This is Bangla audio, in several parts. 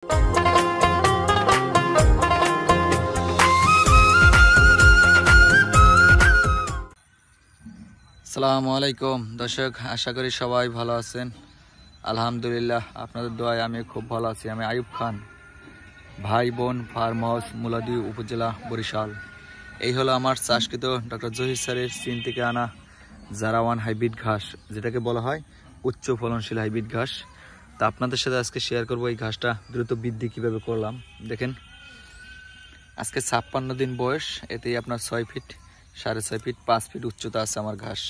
আসসালামু আলাইকুম দর্শক, আশা করি সবাই ভালো আছেন। আলহামদুলিল্লাহ, আপনাদের দোয়ায় আমি খুব ভালো আছি। আমি আইয়ুব খান, ভাই বোন ফার্ম হাউস, মুলাদি উপজেলা, বরিশাল। এই হলো আমার চাষকৃত ডক্টর জহির স্যারের চীন থেকে আনা জারাওয়ান হাইব্রিড ঘাস, যেটাকে বলা হয় উচ্চ ফলনশীল হাইব্রিড ঘাস। তা আপনাদের সাথে আজকে শেয়ার করব এই ঘাসটা দ্রুত বৃদ্ধি কিভাবে করলাম। দেখেন, আজকে 56 দিন বয়স, এতেই আপনার 6 ফিট, 6.5 ফিট, 5 ফিট উচ্চতা আছে আমার ঘাস।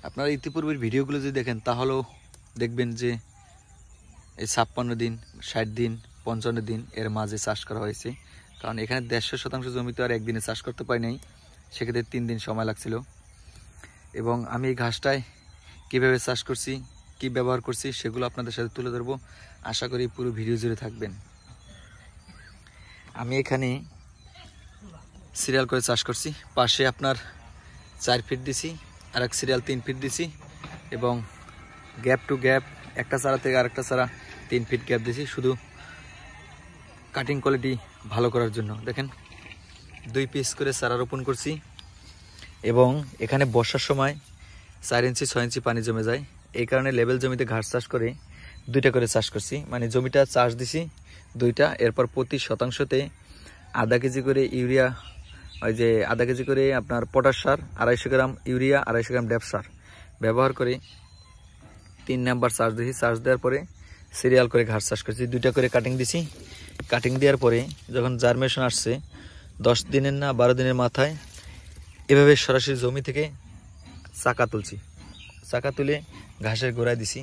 আপনারা ইতিপূর্বের ভিডিওগুলো যদি দেখেন তাহলেও দেখবেন যে এই 56 দিন, 60 দিন, 55 দিন এর মাঝে চাষ করা হয়েছে। কারণ এখানে 150% জমি তো আর একদিনে চাষ করতে পারি নাই, সেক্ষেত্রে 3 দিন সময় লাগছিল। এবং আমি এই ঘাসটায় কীভাবে চাষ করছি, কি ব্যবহার করছি, সেগুলো আপনাদের সাথে তুলে ধরবো। আশা করি পুরো ভিডিও জুড়ে থাকবেন। আমি এখানে সিরিয়াল করে চাষ করছি। পাশে আপনার 4 ফিট দিছি, আর এক সিরিয়াল 3 ফিট দিছি, এবং গ্যাপ টু গ্যাপ একটা চারা থেকে আরেকটা চারা 3 ফিট গ্যাপ দিছি, শুধু কাটিং কোয়ালিটি ভালো করার জন্য। দেখেন, 2 পিস করে চারা রোপণ করছি, এবং এখানে বর্ষার সময় 4 ইঞ্চি 6 ইঞ্চি পানি জমে যায়। এই কারণে লেভেল জমিতে ঘাস চাষ করে 2টা করে চাষ করছি। মানে জমিটা চাষ দিছি 2টা, এরপর প্রতি শতাংশতে আধা কেজি করে ইউরিয়া, ওই যে আধা কেজি করে আপনার পটাশ সার, 250 গ্রাম ইউরিয়া, 250 গ্রাম ড্যাপ সার ব্যবহার করে 3 নাম্বার চাষ দিয়েছি। চাষ দেওয়ার পরে সিরিয়াল করে ঘাস চাষ করছি, 2টা করে কাটিং দিছি। কাটিং দেওয়ার পরে যখন জার্মিনেশন আসছে 10 দিনের না 12 দিনের মাথায় এভাবে সরাসরি জমি থেকে চাকা তুলছি। চাকা তুলে ঘাসের গোড়ায় দিছি,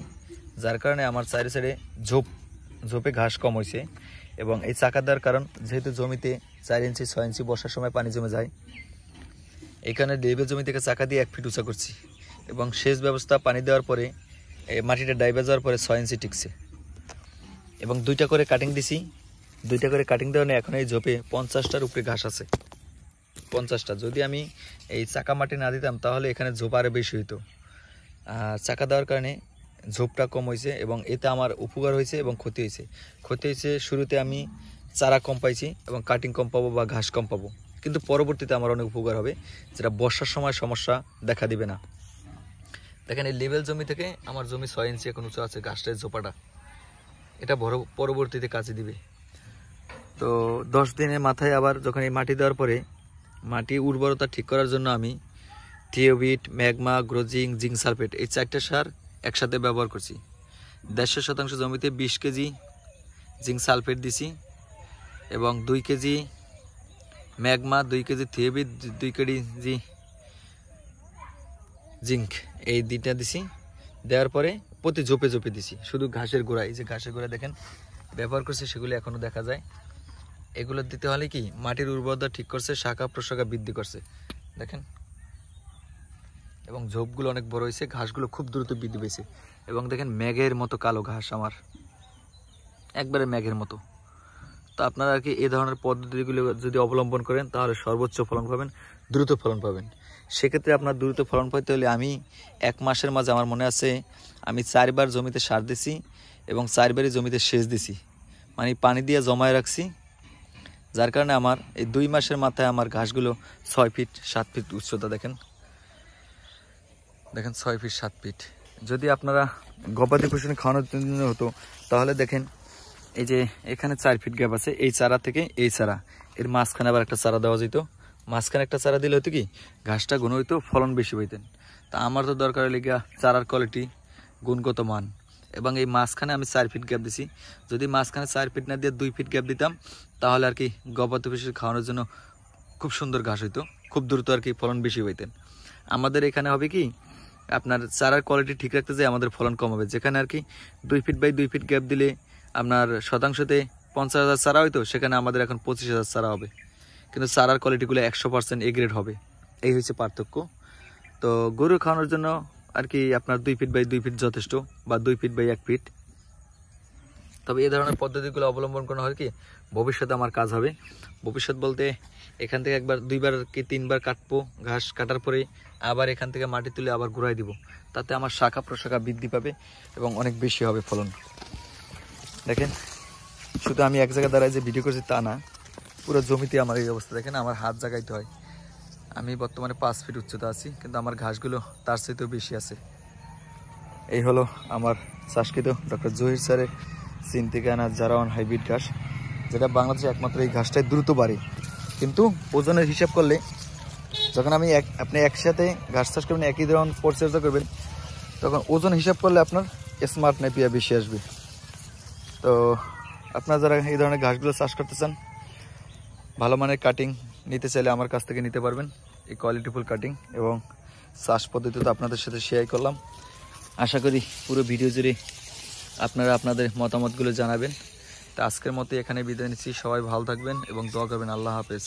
যার কারণে আমার চারি সাইডে ঝোপে ঘাস কম হয়েছে। এবং এই চাকা দেওয়ার কারণ, যেহেতু জমিতে 4 ইঞ্চি 6 ইঞ্চি বর্ষার সময় পানি জমে যায়, এই কারণে লেবেল জমি থেকে চাকা দিয়ে 1 ফিট উঁচা করছি। এবং সেচ ব্যবস্থা, পানি দেওয়ার পরে মাটিটা ডাইবে যাওয়ার পরে 6 ইঞ্চি টিকছে। এবং 2টা করে কাটিং দিছি। 2টা করে কাটিং দেওয়ার এখন এই ঝোপে 50টার উপরে ঘাস আছে, 50টা। যদি আমি এই চাকা মাটি না দিতাম তাহলে এখানে ঝোপ আরও বেশি হইতো। চাকা দেওয়ার কারণে ঝোপটা কম হয়েছে, এবং এতে আমার উপকার হয়েছে এবং ক্ষতি হয়েছে। ক্ষতি হয়েছে, শুরুতে আমি চারা কম পাইছি এবং কাটিং কম পাবো বা ঘাস কম পাবো, কিন্তু পরবর্তীতে আমার অনেক উপকার হবে, যেটা বর্ষার সময় সমস্যা দেখা দিবে না। দেখেন, এই লেভেল জমি থেকে আমার জমি 6 ইঞ্চি এখন উঁচু আছে, ঘাসটার ঝোপাটা এটা পরবর্তীতে কাজে দিবে। তো 10 দিনের মাথায় আবার যখন এই মাটি দেওয়ার পরে মাটি উর্বরতা ঠিক করার জন্য আমি থিওবিট, ম্যাগমা, গ্রোজিং, জিঙ্ক সালফেট, এই 4টা সার একসাথে ব্যবহার করছি। 150% জমিতে 20 কেজি জিঙ্ক সালফেট দিছি, এবং 2 কেজি ম্যাগমা, 2 কেজি থিওবিট, 2 কেজি জিঙ্ক, এই 2টা দিছি। দেওয়ার পরে প্রতি ঝোপে ঝোপে দিছি, শুধু ঘাসের গোড়ায়। এই যে ঘাসের গোড়া দেখেন ব্যবহার করছে, সেগুলো এখনও দেখা যায়। এগুলো দিতে হলে কি, মাটির উর্বরতা ঠিক করছে, শাখা প্রশাখা বৃদ্ধি করছে। দেখেন, এবং ঝোপগুলো অনেক বড় হয়েছে, ঘাসগুলো খুব দ্রুত বৃদ্ধি পেয়েছে। এবং দেখেন, মেঘের মতো কালো ঘাস, আমার একবারে মেঘের মতো। তো আপনারা আর কি এই ধরনের পদ্ধতিগুলো যদি অবলম্বন করেন তাহলে সর্বোচ্চ ফলন পাবেন, দ্রুত ফলন পাবেন। সেক্ষেত্রে আপনার দ্রুত ফলন পাইতে হলে আমি 1 মাসের মাঝে, আমার মনে আছে আমি 4 বার জমিতে সার দিছি এবং 4 বারই জমিতে সেচ দিছি, মানে পানি দিয়ে জমায় রাখছি। যার কারণে আমার এই 2 মাসের মাথায় আমার ঘাসগুলো 6 ফিট 7 ফিট উচ্চতা। দেখেন 6 ফিট 7 ফিট। যদি আপনারা গবাদি পশু খাওয়ানোর জন্য হতো তাহলে দেখেন, এই যে এখানে 4 ফিট গ্যাপ আছে, এই চারা থেকে এই চারা, এর মাঝখানে আবার একটা চারা দেওয়া যেত। মাঝখানে একটা চারা দিলে হতো কি, ঘাসটা ঘন হইতো, ফলন বেশি পাইতেন। তা আমার তো দরকার হলে গিয়া চারার কোয়ালিটি, গুণগত মান। এবং এই মাঝখানে আমি 4 ফিট গ্যাপ দিছি। যদি মাঝখানে 4 ফিট না দিয়ে 2 ফিট গ্যাপ দিতাম তাহলে আর কি গবাদি পশু খাওয়ানোর জন্য খুব সুন্দর ঘাস হইতো, খুব দ্রুত আর কি ফলন বেশি হইতেন। আমাদের এখানে হবে কি, আপনার চারার কোয়ালিটি ঠিক রাখতে যায় আমাদের ফলন কম হবে। যেখানে আর কি 2 ফিট বাই 2 ফিট গ্যাপ দিলে আপনার শতাংশতে 50,000 চারা হইতো, সেখানে আমাদের এখন 25,000 চারা হবে, কিন্তু চারার কোয়ালিটিগুলো 100% এ গ্রেড হবে। এই হচ্ছে পার্থক্য। তো গরু খাওয়ানোর জন্য আর কি আপনার 2 ফিট বাই 2 ফিট যথেষ্ট, বা 2 ফিট বাই 1 ফিট। তবে এই ধরনের পদ্ধতিগুলো অবলম্বন করা হয় কি, ভবিষ্যতে আমার কাজ হবে। ভবিষ্যৎ বলতে এখান থেকে 1বার 2বার কি 3বার কাটবো, ঘাস কাটার পরে আবার এখান থেকে মাটি তুলে আবার ঘুরাই দিব, তাতে আমার শাখা প্রশাখা বৃদ্ধি পাবে এবং অনেক বেশি হবে ফলন। দেখেন, শুধু আমি এক জায়গায় দাঁড়ায় যে ভিডিও করছি তা না, পুরো জমিতে আমার এই অবস্থা। দেখেন আমার হাত জাগাইতে হয়। আমি বর্তমানে 5 ফিট উচ্চতা আছি, কিন্তু আমার ঘাসগুলো তার চাইতেও বেশি আছে। এই হলো আমার চাষকৃত ডক্টর জহির স্যারের সিনথেটিক জারাওয়ান হাইব্রিড ঘাস, যেটা বাংলাদেশে একমাত্র এই ঘাসটাই দ্রুত বাড়ে। কিন্তু ওজনের হিসাব করলে যখন আপনি একসাথে ঘাস চাষ করবেন, একই ধরনের পরিচর্যা করবেন, তখন ওজন হিসাব করলে আপনার স্মার্ট নেপিয়া বেশি আসবে। তো আপনারা যারা এই ধরনের ঘাসগুলো চাষ করতে চান, ভালো মানের কাটিং নিতে চাইলে আমার কাছ থেকে নিতে পারবেন। এই কোয়ালিটিফুল কাটিং এবং চাষ পদ্ধতি তো আপনাদের সাথে শেয়ার করলাম। আশা করি পুরো ভিডিও জুড়ে আপনারা আপনাদের মতামতগুলো জানাবেন। তো আজকের মতো এখানে বিদায় নিচ্ছি। সবাই ভালো থাকবেন এবং দোয়া করবেন। আল্লাহ হাফেজ।